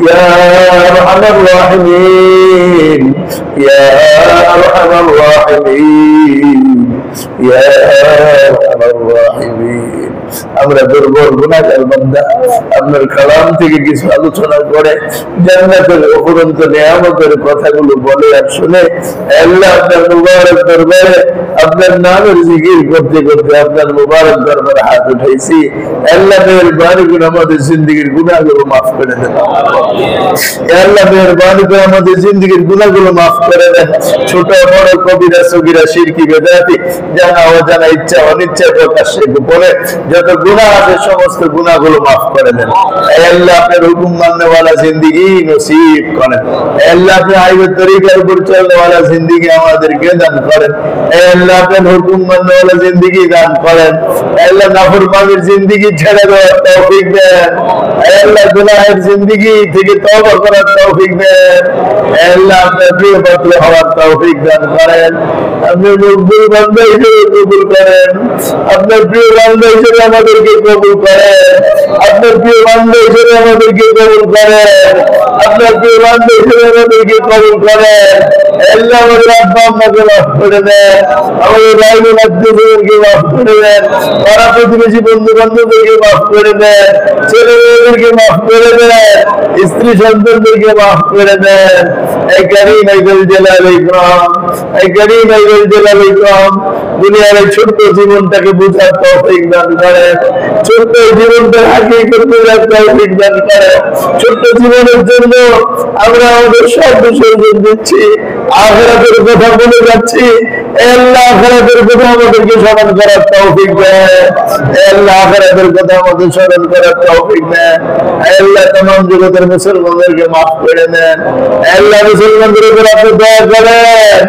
يا أرحم الراحمين يا أرحم الراحمين يا أرحم الراحمين আমরা দুর্বল গুনাহগার বান্দা আপনার কালাম থেকে কিছু আলোচনা করে জান্নাতের অপরন্ত নিয়ামতের কথাগুলো বলে আর শুনে আল্লাহ আপনার মুবারক দরবারে আপনার নামের জিকির করতে করতে আপনার মুবারক দরবারে হাত উঠাইছি আল্লাহ মেহেরবানি করে আমাদের জিন্দেগীর গুনাহগুলো মাফ করে দেন আল্লাহ মেহেরবানি করে আমাদের জিন্দেগীর গুনাহগুলো মাফ করে দেন ছোট বড় কবিরা সগীরা শিরকি বেদাতি জানা অজানা ইচ্ছা অনিচ্ছা প্রকাশ্যে গোপনে যত গুনাহ আছে সমস্ত গুনাহগুলো মাফ করে দেন আল্লাহ আপনার হুকুম মাননে वाला जिंदगी नसीब করেন আল্লাহ আপনি আইবের তরিকার উপর চলনে वाला जिंदगी আমাদেরকে দান করেন আল্লাহ আপনার হুকুম মাননে वाला जिंदगी দান করেন আল্লাহ নাফরমানির जिंदगी ছেড়ে দেওয়ার তৌফিক দেন আল্লাহ গুনাহের जिंदगी থেকে তওবা করার তৌফিক দেন আল্লাহ আপনার প্রিয় পাত্র হওয়ার তৌফিক দান করেন আপনি মকবুল বান্দা হিসেবে কবুল করেন আপনার প্রিয় বান্দা হিসেবে আমাদেরকে কবুল করেন আপনার প্রিয় বান্দা হিসেবে আমাদেরকে কবুল করেন আপনার প্রিয় বান্দা হিসেবে আমাদেরকে কবুল করেন আল্লাহ আমাদের আব্বা আম্মাকে মাফ করে দেন আমাদের ভাই বোন আত্মীয়দেরকে মাফ করে দেন পাড়া প্রতিবেশী বন্ধু বান্ধবদেরকে মাফ করে দেন ছেলে মেয়েদেরকে মাফ করে দেন স্ত্রী সন্তানদেরকে মাফ করে দেন এই কারীম এই জলাল ইকরাম এই কারীম এই জলাল ইকরাম দুনিয়ার এই ছোট্ট জীবনটাকে বুঝার তৌফিক দান করেন ছোট্ট জীবনটা হাকিকত বোঝার তৌফিক দান করেন ছোট্ট জীবনের জন্য আমরা আমাদের সব বিসর্জন দিচ্ছি আখিরাতের কথা বলে যাচ্ছি আল্লাহ আখিরাতের কথা আমাদেরকে স্মরণ করার তৌফিক দেন আল্লাহ আখিরাতের কথা আমাদের স্মরণ করার তৌফিক দেন আল্লাহ तमाम জগতের মুসলমানদেরকে মাফ করে দেন আল্লাহ মুসলমানদের উপর আপনি দয়া করেন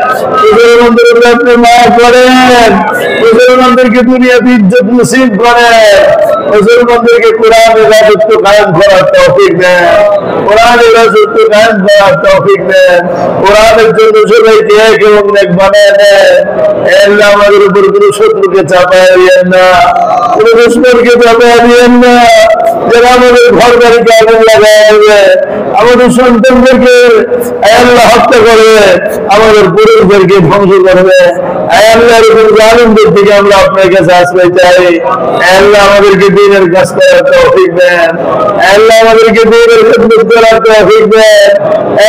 মুসলমানদের উপর আপনি মাফ করেন মুসলমানদেরকে দুনিয়াতে ইজ্জত নসিব করেন মুসলমানদেরকে কোরআনের রাজত্ব কায়েম করার তৌফিক দেন কোরআনের রাজত্ব কায়েম করার তৌফিক দেন কোরআনের জন্য সবাইকে এক এবং এক বানিয়ে দেন আল্লাহ আমাদের উপর কোনো শত্রুকে চাপায় দিয়েন না কোনো দুশমনকে চাপায় দিয়েন না যারা আমাদের ঘর বাড়িকে আগুন লাগায় আমাদের সন্তানদেরকে আল্লাহ হত্যা করবে, আমাদের পুরুষদেরকে ধ্বংস করবে। আল্লাহ এরকম জালিমদের থেকে আমরা আপনার কাছে আশ্রয় চাই। আল্লাহ আমাদেরকে দ্বীনের কাজ করার তৌফিক দেন। আল্লাহ আমাদেরকে দ্বীনের খেদমত করার তৌফিক দেন।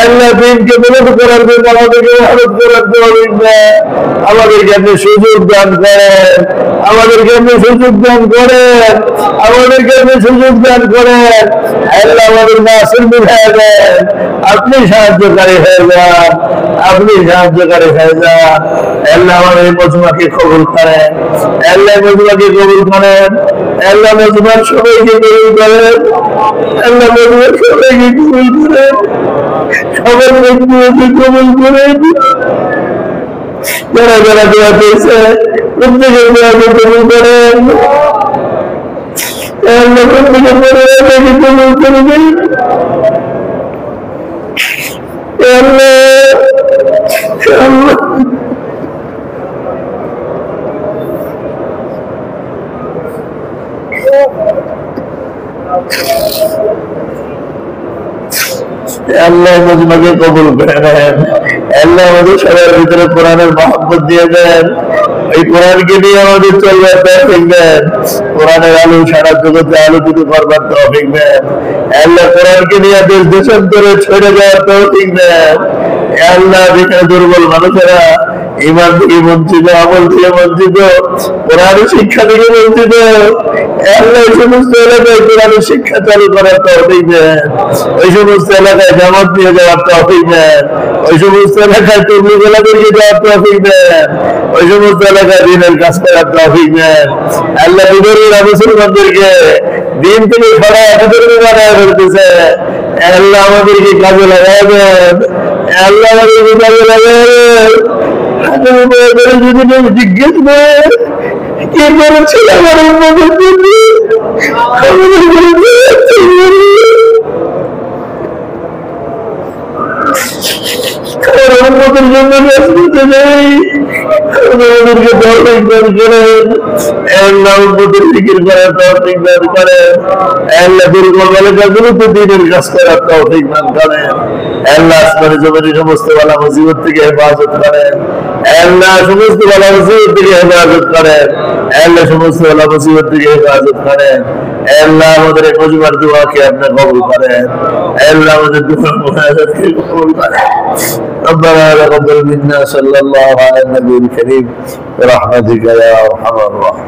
আল্লাহ দ্বীনকে মদদ করার জন্য আমাদেরকে মদদ করার তৌফিক দেন। আমাদেরকে আপনি সুযোগ দান করেন, আমাদেরকে আপনি সুযোগ দান করেন, আমাদেরকে আপনি সুযোগ দান করেন। আল্লাহ আমাদের নাসির হয়ে দেন, আপনি সাহায্যকারী হয়ে যান, আপনি সাহায্যকারী হয়ে যান। আল্লাহ আমাদের মজমাকে কবুল করেন, আল্লাহ মজমাকে কবুল করেন, আল্লাহ মজমার সবাইকে কবুল করেন, আল্লাহ মজমার সবাইকে কবুল করেন, সবার মজমাকে কবুল করেন। যারা যারা দোয়া পেয়েছে প্রত্যেকের দোয়াকে কবুল করেন, আল্লাহ প্রত্যেকের দোয়াকে কবুল করে দেন। আল্লাহ মজমাকে কবুল করে নেন। আল্লাহ আমাদের সবার ভিতরে কোরআনের মহব্বত দিয়ে দেন, এই কোরআনকে নিয়ে আমাদের চলবার তৌফিক দেন, কোরআনের আলো সারা জগতে আলোকিত করবার তৌফিক দেন। আল্লাহ কোরআনকে নিয়ে দেশ দেশান্তরে ছড়ে যাওয়ার তৌফিক দেন। আল্লাহ যেখানে দুর্বল মানুষেরা ইমান থেকে বঞ্চিত, আমল থেকে বঞ্চিত, কোরআনের শিক্ষা থেকে বঞ্চিত, আল্লাহ এই সমস্ত এলাকায় কোরআনের শিক্ষা চালু করার তৌফিক দেন। ওই সমস্ত এলাকায় জামাত নিয়ে যাওয়ার তৌফিক দেন, ওই সমস্ত এলাকায় তবলিগওয়ালাদেরকে যাওয়ার তৌফিক দেন, ওই সমস্ত এলাকায় দ্বীনের কাজ করার তৌফিক দেন। আল্লাহ বিদর্মীরা মুসলমানদেরকে দ্বীন থেকে সরায় বিদর্মী বানায় ফেলতেছে, আল্লাহ আমাদেরকে কাজে লাগায় দেন, আল্লাহ আমাদেরকে কাজে লাগায় দেন। যদি জিজ্ঞেস করেন কি করেছিল আমার উন্নতির জন্য, উন্নতির জন্য রাজনীতি নেই, আমাদেরকে তৌফিক দান করেন। আল্লাহ উন্নতির ফিকির করার তৌফিক দান করেন। আল্লাহ দুর্বল এলাকাগুলোতে দ্বীনের কাজ করার তৌফিক দান করেন। আল্লাহ আসমানে জমিনে সমস্ত বালা মুসিবত থেকে হেফাজত করেন। আল্লাহ সমস্ত বালা মুসিবত থেকে হেফাজত করেন। আল্লাহ সমস্ত বালা মুসিবত থেকে হেফাজত করেন। আল্লাহ আমাদের এই মজমার দোয়াকে আপনি কবুল করেন। আল্লাহ আমাদের দোয়া মুনাজাতকে কবুল করেন। ربنا تقبل منا صلى الله على النبي الكريم برحمتك يا ارحم الراحمين.